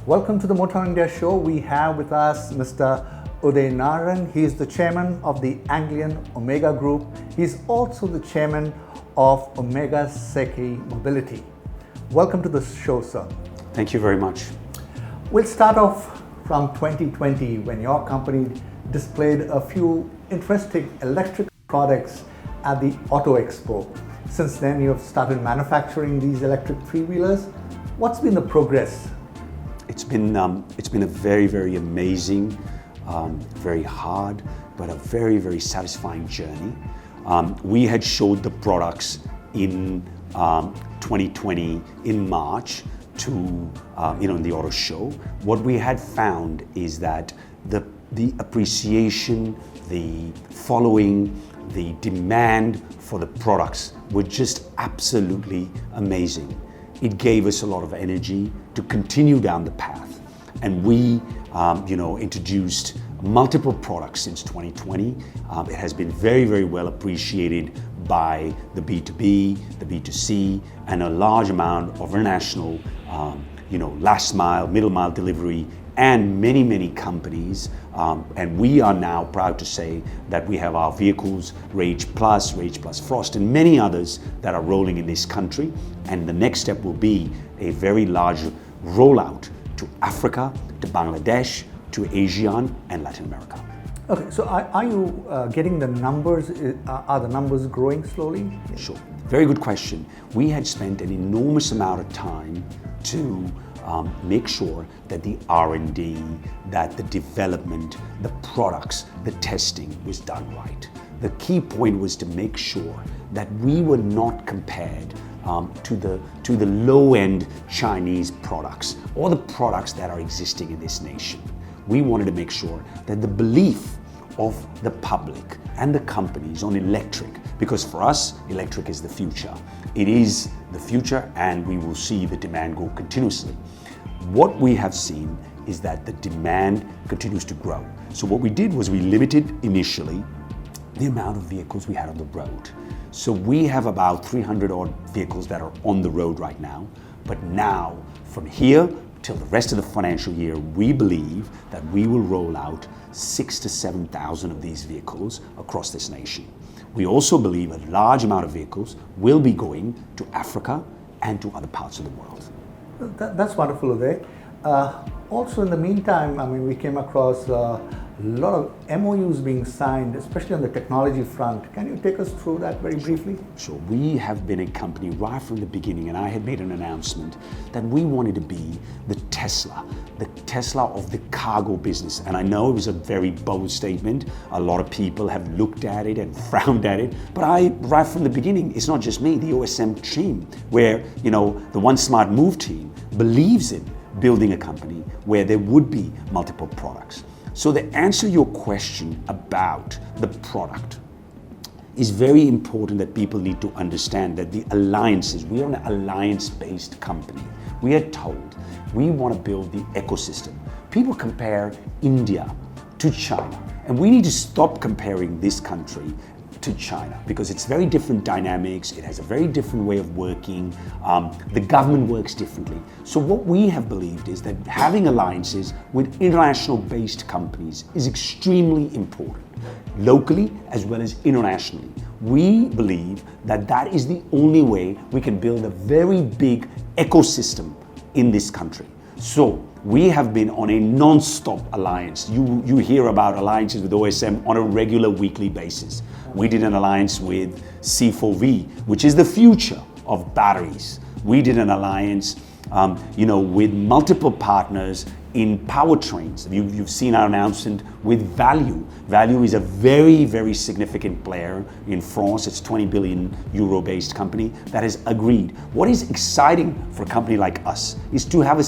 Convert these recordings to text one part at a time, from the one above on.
Welcome to the Motown India show. We have with us Mr. Uday Narang. He is the chairman of the Anglian Omega Group. He's also the chairman of Omega Seiki Mobility. Welcome to the show, sir. Thank you very much. We'll start off from 2020 when your company displayed a few interesting electric products at the Auto Expo. Since then, you've started manufacturing these electric three-wheelers. What's been the progress? It's been a very, very amazing, very hard, but a very, very satisfying journey. We had showed the products in 2020 in March to in the auto show. What we had found is that the appreciation, the following, the demand for the products were just absolutely amazing. It gave us a lot of energy to continue down the path. And we, introduced multiple products since 2020. It has been very, very well appreciated by the B2B, the B2C, and a large amount of international, last mile, middle mile delivery, and many, many companies. And we are now proud to say that we have our vehicles, Rage Plus Frost, and many others that are rolling in this country. And the next step will be a very large rollout to Africa, to Bangladesh, to ASEAN, and Latin America. Okay, so are you getting the numbers? Are the numbers growing slowly? Sure. Very good question. We had spent an enormous amount of time to make sure that the R&D, that the development, the products, the testing was done right. The key point was to make sure that we were not compared to the low-end Chinese products or the products that are existing in this nation. We wanted to make sure that the belief of the public and the companies on electric, because for us, electric is the future. It is the future, and we will see the demand go continuously. What we have seen is that the demand continues to grow. So what we did was we limited initially the amount of vehicles we had on the road. So we have about 300 odd vehicles that are on the road right now. But now, from here till the rest of the financial year, we believe that we will roll out 6,000 to 7,000 of these vehicles across this nation. We also believe a large amount of vehicles will be going to Africa and to other parts of the world. That's wonderful, Uday. Also, in the meantime, we came across a lot of MOUs being signed, especially on the technology front. Can you take us through that very briefly? Sure. We have been a company right from the beginning, and I had made an announcement that we wanted to be the Tesla of the cargo business. And I know it was a very bold statement. A lot of people have looked at it and frowned at it. But right from the beginning, it's not just me, the OSM team, where, the One Smart Move team believes in building a company where there would be multiple products. So to answer your question about the product, it's very important that people need to understand that the alliances, we are an alliance-based company. We are told we want to build the ecosystem. People compare India to China, and we need to stop comparing this country to China because it's very different dynamics. It has a very different way of working. The government works differently. So what we have believed is that having alliances with international-based companies is extremely important, locally as well as internationally. We believe that that is the only way we can build a very big ecosystem in this country. So we have been on a non-stop alliance. You hear about alliances with OSM on a regular weekly basis. We did an alliance with C4V, which is the future of batteries. We did an alliance with multiple partners in powertrains. You've seen our announcement with Value. Value is a very, very significant player in France. It's a 20 billion euro based company that has agreed. What is exciting for a company like us is to have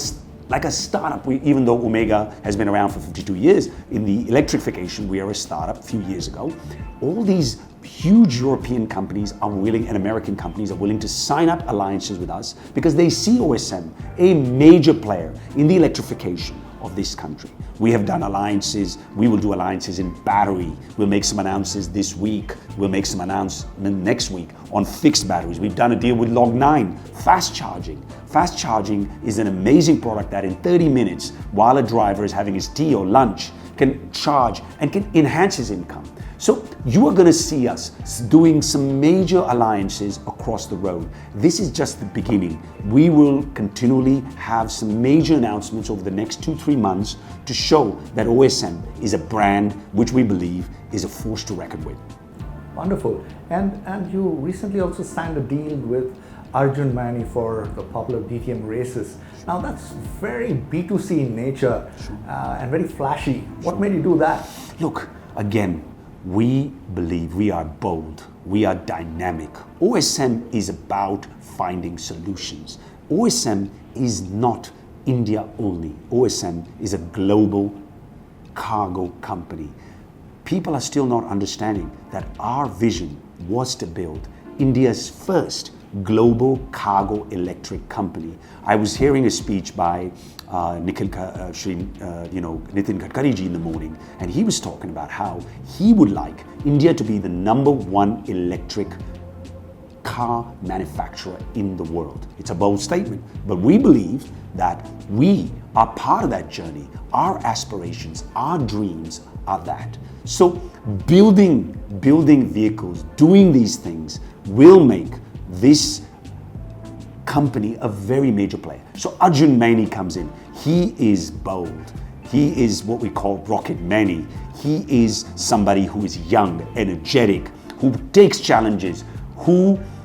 like a startup. Even though Omega has been around for 52 years, in the electrification, we are a startup a few years ago. All these huge European companies are willing, and American companies are willing to sign up alliances with us because they see OSM a major player in the electrification of this country. We have done alliances, we will do alliances in battery, we'll make some announcements this week, we'll make some announcement next week on fixed batteries. We've done a deal with Log9, fast charging. Fast charging is an amazing product that in 30 minutes, while a driver is having his tea or lunch, can charge and can enhance his income. So you are going to see us doing some major alliances across the road. This is just the beginning. We will continually have some major announcements over the next 2-3 months to show that OSM is a brand which we believe is a force to reckon with. Wonderful. And you recently also signed a deal with Arjun Mani for the popular DTM races. Now that's very B2C in nature and very flashy. What made you do that? Look, again, we believe we are bold, we are dynamic. OSM is about finding solutions. OSM is not India only. OSM is a global cargo company. People are still not understanding that our vision was to build India's first global cargo electric company. I was hearing a speech by Nitin Gadkari ji in the morning, and he was talking about how he would like India to be the #1 electric car manufacturer in the world. It's a bold statement, but we believe that we are part of that journey. Our aspirations, our dreams are that. So building vehicles, doing these things will make this company a very major player. So Arjun Mani comes in. He is bold. He is what we call Rocket Mani. He is somebody who is young, energetic, who takes challenges,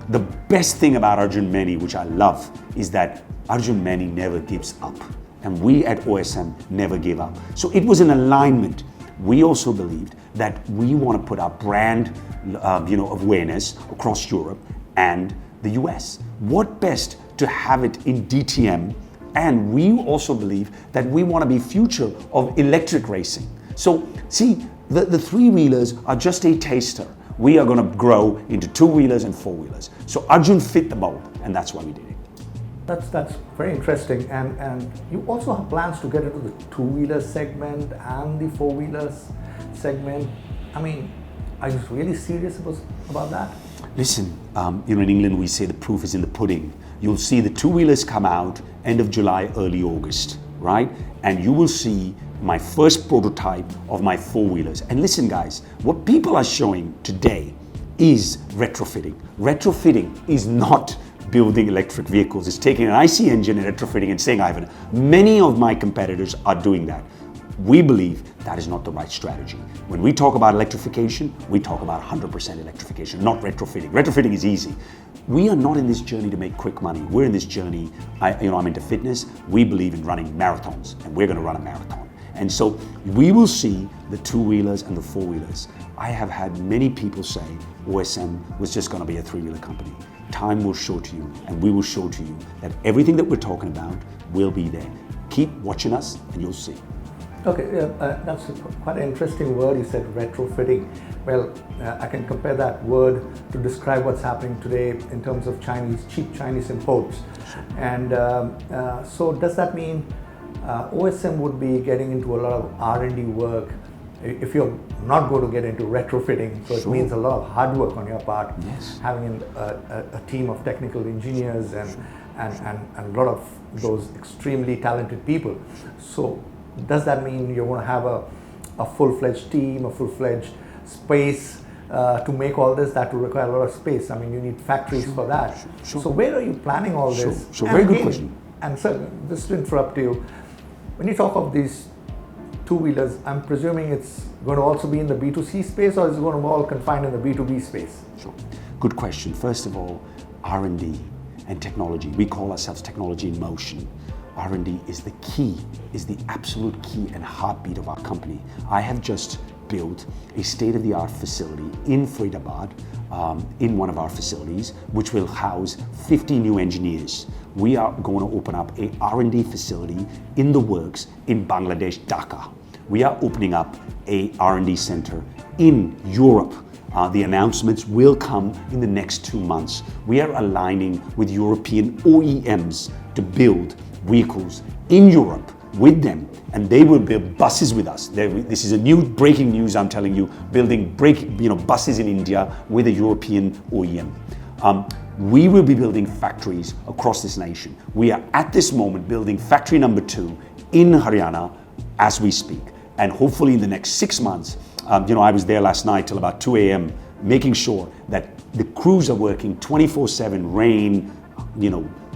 the best thing about Arjun Mani, which I love, is that Arjun Mani never gives up. And we at OSM never give up. So it was an alignment. We also believed that we want to put our brand awareness across Europe and the US. What best to have it in DTM? And we also believe that we want to be future of electric racing. So see, the three-wheelers are just a taster. We are going to grow into two-wheelers and four-wheelers. So Arjun fit the mold, and that's why we did it. That's very interesting. And you also have plans to get into the two-wheeler segment and the four-wheelers segment. I mean, are you really serious about that? Listen, in England we say the proof is in the pudding. You'll see the two-wheelers come out end of July, early August, right? And you will see my first prototype of my four-wheelers. And listen guys, what people are showing today is retrofitting. Retrofitting is not building electric vehicles. It's taking an IC engine and retrofitting and saying, Ivan, many of my competitors are doing that. We believe that is not the right strategy. When we talk about electrification, we talk about 100% electrification, not retrofitting. Retrofitting is easy. We are not in this journey to make quick money. We're in this journey, I'm into fitness. We believe in running marathons, and we're going to run a marathon. And so we will see the two-wheelers and the four-wheelers. I have had many people say OSM was just going to be a three-wheeler company. Time will show to you, and we will show to you that everything that we're talking about will be there. Keep watching us, and you'll see. Okay, that's quite an interesting word. You said retrofitting. Well, I can compare that word to describe what's happening today in terms of cheap Chinese imports. And so does that mean OSM would be getting into a lot of R&D work if you're not going to get into retrofitting? So it means a lot of hard work on your part, having a team of technical engineers and a lot of those extremely talented people. So does that mean you're going to have a full-fledged team, a full-fledged space to make all this? That will require a lot of space. I mean, you need factories for that. So where are you planning all this? Very good question. And sir, just to interrupt you, when you talk of these two-wheelers, I'm presuming it's going to also be in the B2C space, or is it going to be all confined in the B2B space? Sure. Good question. First of all, R&D and technology. We call ourselves technology in motion. R&D is the key, is the absolute key and heartbeat of our company. I have just built a state-of-the-art facility in Faridabad, in one of our facilities, which will house 50 new engineers. we are going to open up a R&D facility in the works in Bangladesh, Dhaka. We are opening up a R&D center in Europe. The announcements will come in the next 2 months. We are aligning with European OEMs to build vehicles in Europe with them, and they will build buses with us. This is a new breaking news, I'm telling you, building buses in India with a European OEM. We will be building factories across this nation. We are at this moment building factory number 2 in Haryana as we speak. And hopefully in the next 6 months, I was there last night till about 2 a.m. making sure that the crews are working 24/7, rain,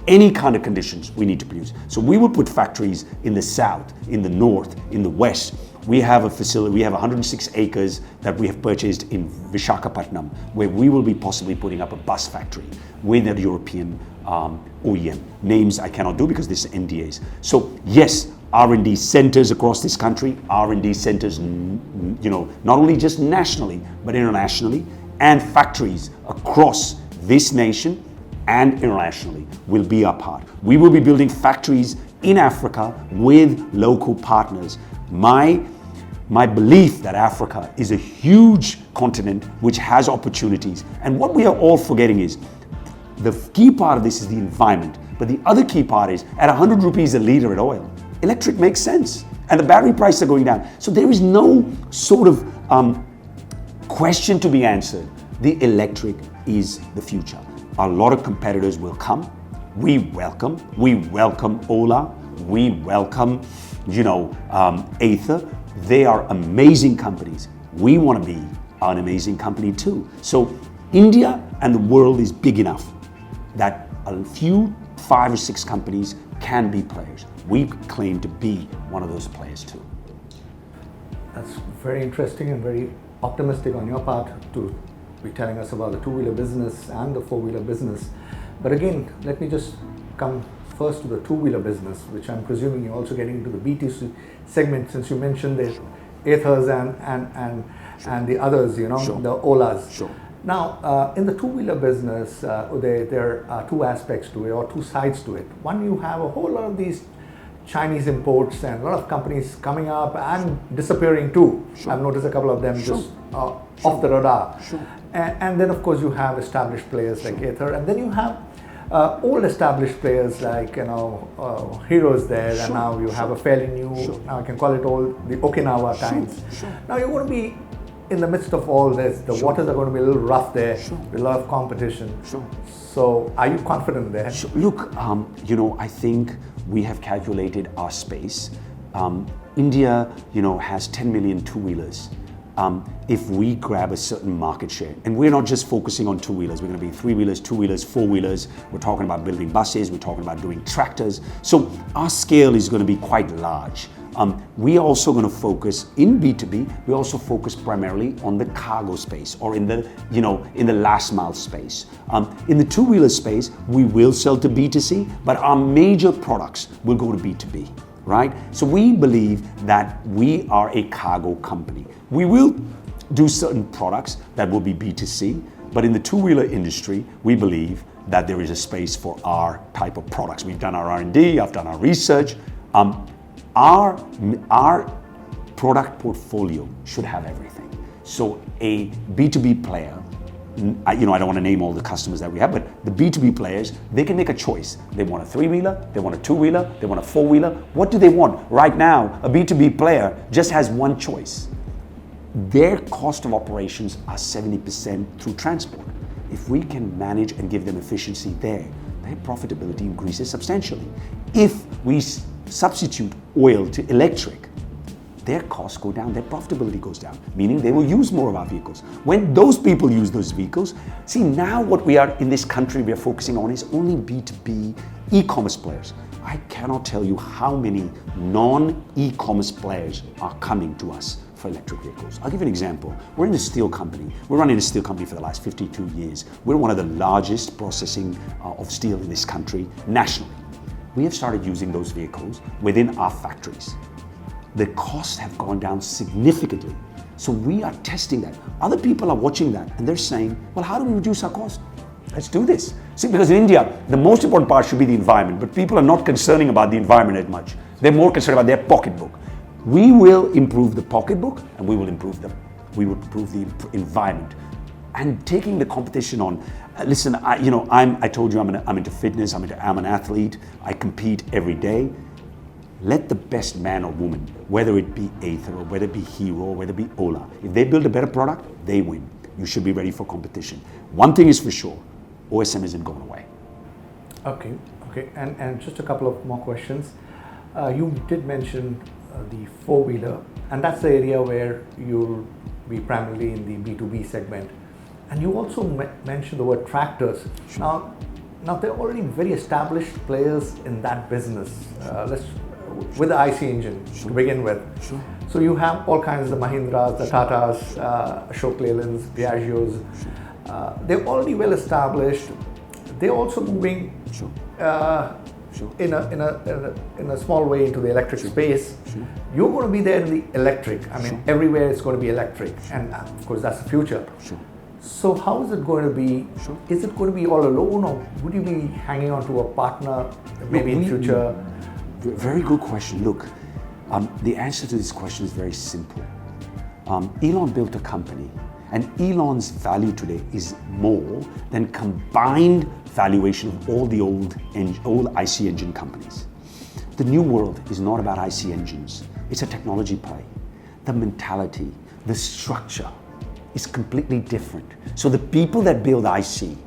any kind of conditions we need to produce. So we will put factories in the south, in the north, in the west. We have a facility, we have 106 acres that we have purchased in Visakhapatnam, where we will be possibly putting up a bus factory with a European OEM. Names I cannot do because this is NDAs. So yes, R&D centers across this country, R&D centers, not only just nationally, but internationally, and factories across this nation and internationally will be our part. We will be building factories in Africa with local partners. My belief that Africa is a huge continent which has opportunities, and what we are all forgetting is the key part of this is the environment, but the other key part is at 100 rupees a liter at oil, electric makes sense, and the battery prices are going down. So there is no sort of question to be answered. The electric is the future. A lot of competitors will come. We welcome Ola. We welcome, Ather. They are amazing companies. We want to be an amazing company too. So India and the world is big enough that a few 5 or 6 companies can be players. We claim to be one of those players too. That's very interesting and very optimistic on your part to be telling us about the two-wheeler business and the four-wheeler business. But again, let me just come first to the two-wheeler business, which I'm presuming you're also getting into the BTC segment, since you mentioned the Athers and the others, Sure. the Olas. Sure. Now, in the two-wheeler business, Uday, there are 2 aspects to it, or 2 sides to it. One, you have a whole lot of these Chinese imports and a lot of companies coming up and disappearing too. Sure. I've noticed a couple of them just off the radar. Sure. And then, of course, you have established players like Ather, and then you have old established players like Heroes there, and now you have a fairly new. Now I can call it all the Okinawa times. Now you're going to be in the midst of all this. The waters are going to be a little rough there. With a lot of competition. So, are you confident there? Look, I think we have calculated our space. India, has 10 million two-wheelers. If we grab a certain market share, and we're not just focusing on two-wheelers, we're going to be 3-wheelers, 2-wheelers, 4-wheelers, we're talking about building buses, we're talking about doing tractors. So our scale is going to be quite large. We are also going to focus in B2B, we also focus primarily on the cargo space, or in the, in the last mile space. In the two-wheeler space, we will sell to B2C, but our major products will go to B2B. Right? So we believe that we are a cargo company. We will do certain products that will be B2C, but in the two-wheeler industry, we believe that there is a space for our type of products. We've done our R&D, I've done our research. Our product portfolio should have everything. So a B2B player, I don't want to name all the customers that we have, but the B2B players, they can make a choice. They want a 3-wheeler, they want a 2-wheeler, they want a 4-wheeler. What do they want? Right now, a B2B player just has one choice. Their cost of operations are 70% through transport. If we can manage and give them efficiency there, their profitability increases substantially. If we substitute oil to electric, their costs go down, their profitability goes down, meaning they will use more of our vehicles. When those people use those vehicles, see, now what we are in this country we are focusing on is only B2B e-commerce players. I cannot tell you how many non-e-commerce players are coming to us for electric vehicles. I'll give you an example. We're in a steel company. We're running a steel company for the last 52 years. We're one of the largest processing of steel in this country nationally. We have started using those vehicles within our factories. The costs have gone down significantly. So we are testing that. Other people are watching that and they're saying, well, how do we reduce our cost? Let's do this. See, because in India, the most important part should be the environment, but people are not concerning about the environment as much. They're more concerned about their pocketbook. We will improve the pocketbook, and we will improve the environment. And taking the competition on, listen, I told you I'm into fitness, I'm an athlete, I compete every day. Let the best man or woman, whether it be Aether or whether it be Hero or whether it be Ola, if they build a better product, they win. You should be ready for competition. One thing is for sure, OSM isn't going away. Okay. And just a couple of more questions. You did mention the four-wheeler, and that's the area where you'll be primarily in the B2B segment. And you also mentioned the word tractors. Sure. Now there are already very established players in that business. With the IC engine to begin with. Sure. So you have all kinds of the Mahindras, the Tatas, Ashok Leylands, Piaggios. They're already well established. They're also moving in a small way into the electric space. Sure. You're going to be there in the electric. Everywhere it's going to be electric, and of course that's the future. Sure. So how is it going to be? Sure. Is it going to be all alone, or would you be hanging on to a partner maybe in future? Very good question. Look, the answer to this question is very simple. Elon built a company, and Elon's value today is more than combined valuation of all the old IC engine companies. The new world is not about IC engines. It's a technology play. The mentality, the structure is completely different. So the people that build IC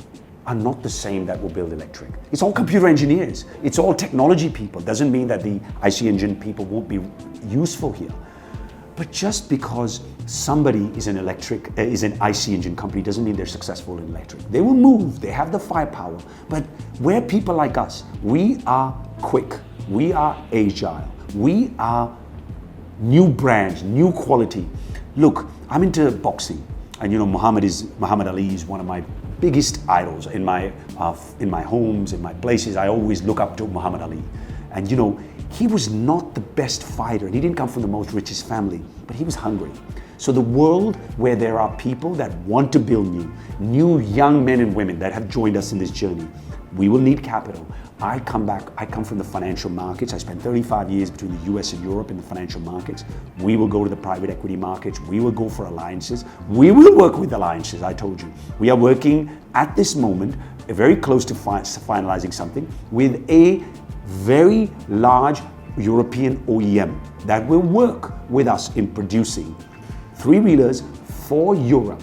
are not the same that will build electric. It's all computer engineers. It's all technology people. Doesn't mean that the IC engine people won't be useful here. But just because somebody is an IC engine company doesn't mean they're successful in electric. They will move, they have the firepower. But we're people like us. We are quick, we are agile, we are new brands, new quality. Look, I'm into boxing, and Muhammad Ali is one of my biggest idols in my homes, in my places. I always look up to Muhammad Ali. And he was not the best fighter, and he didn't come from the most richest family, but he was hungry. So the world where there are people that want to build new young men and women that have joined us in this journey, we will need capital. I come from the financial markets. I spent 35 years between the US and Europe in the financial markets. We will go to the private equity markets. We will go for alliances. We will work with alliances, I told you. We are working at this moment, very close to finalizing something, with a very large European OEM that will work with us in producing three-wheelers for Europe,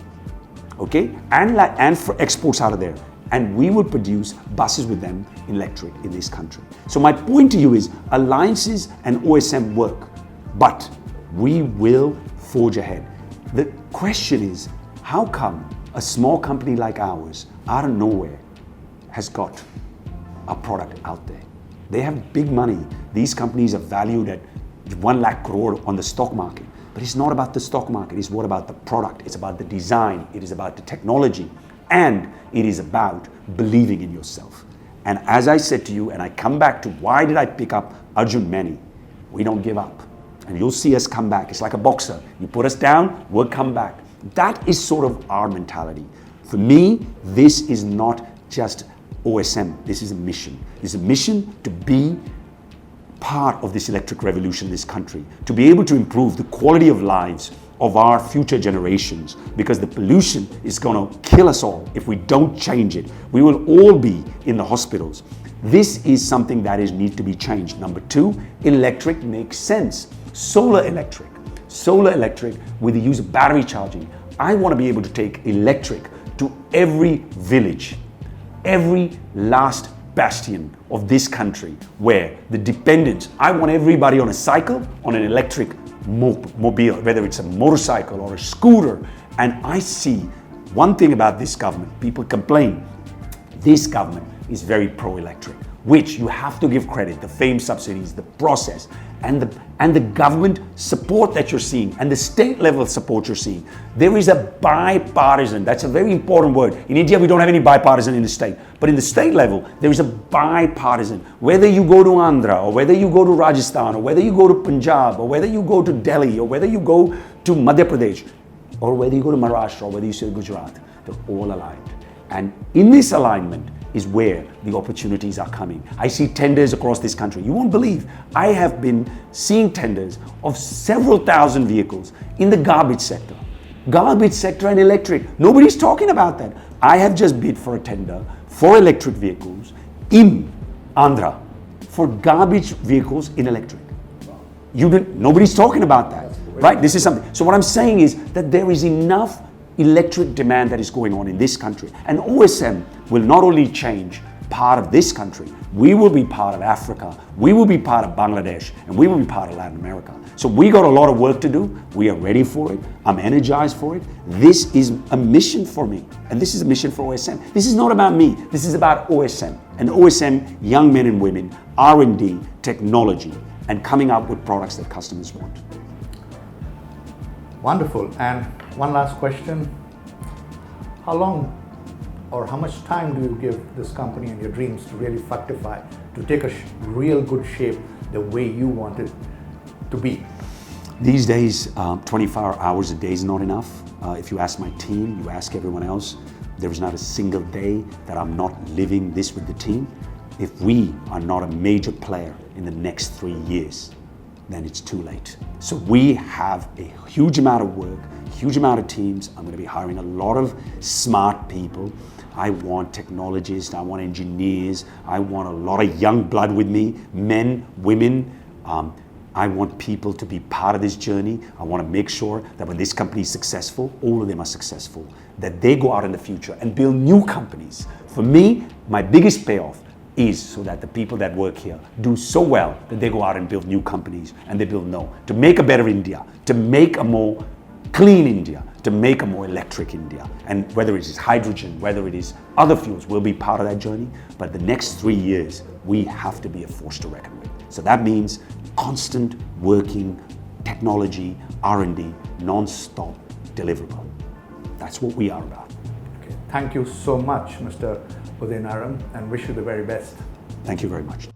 okay, and for exports out of there. And we will produce buses with them in electric in this country. So my point to you is alliances and OSM work, but we will forge ahead. The question is, how come a small company like ours, out of nowhere, has got a product out there? They have big money. These companies are valued at 1 lakh crore on the stock market. But it's not about the stock market, it's what about the product, it's about the design, it is about the technology, and it is about believing in yourself. And as I said to you, and I come back to why did I pick up Arjun Mani? We don't give up. And you'll see us come back. It's like a boxer. You put us down, we'll come back. That is sort of our mentality. For me, this is not just OSM. This is a mission. It's a mission to be part of this electric revolution in this country, to be able to improve the quality of lives of our future generations, because the pollution is going to kill us all if we don't change it. We will all be in the hospitals. This is something that needs to be changed. Number 2, electric makes sense. Solar electric with the use of battery charging. I want to be able to take electric to every village, every last bastion of this country where the dependence, I want everybody on a cycle, on an electric mobile, whether it's a motorcycle or a scooter. And I see one thing about this government, people complain, this government is very pro-electric, which you have to give credit, the FAME subsidies, the process, and the government support that you're seeing, and the state level support you're seeing. There is a bipartisan, that's a very important word. In India, we don't have any bipartisan in the state, but in the state level, there is a bipartisan. Whether you go to Andhra, or whether you go to Rajasthan, or whether you go to Punjab, or whether you go to Delhi, or whether you go to Madhya Pradesh, or whether you go to Maharashtra, or whether you say Gujarat, they're all aligned. And in this alignment is where the opportunities are coming. I see tenders across this country. You won't believe, I have been seeing tenders of several thousand vehicles in the garbage sector. Garbage sector and electric. Nobody's talking about that. I have just bid for a tender for electric vehicles in Andhra for garbage vehicles in electric. Nobody's talking about that, right? This is something. So what I'm saying is that there is enough electric demand that is going on in this country, and OSM will not only change part of this country, we will be part of Africa, we will be part of Bangladesh, and we will be part of Latin America. So we got a lot of work to do. We are ready for it. I'm energized for it. This is a mission for me, and this is a mission for OSM. This is not about me. This is about OSM, and OSM young men and women, R&D, technology, and coming up with products that customers want. Wonderful. And one last question. How long or how much time do you give this company and your dreams to really fructify, to take a real good shape the way you want it to be? These days, 24 hours a day is not enough. If you ask my team, you ask everyone else, there is not a single day that I'm not living this with the team. If we are not a major player in the next 3 years, then it's too late. So we have a huge amount of work, huge amount of teams. I'm going to be hiring a lot of smart people. I want technologists, I want engineers, I want a lot of young blood with me, men, women. I want people to be part of this journey. I want to make sure that when this company is successful, all of them are successful, that they go out in the future and build new companies. For me, my biggest payoff is so that the people that work here do so well that they go out and build new companies, and they build to make a better India, to make a more clean India, to make a more electric India. And whether it is hydrogen, whether it is other fuels, we'll be part of that journey. But the next 3 years, we have to be a force to reckon with. So that means constant working, technology, R&D, non-stop deliverable. That's what we are about. Okay. Thank you so much, Mr. Uday Narang, and wish you the very best. Thank you very much.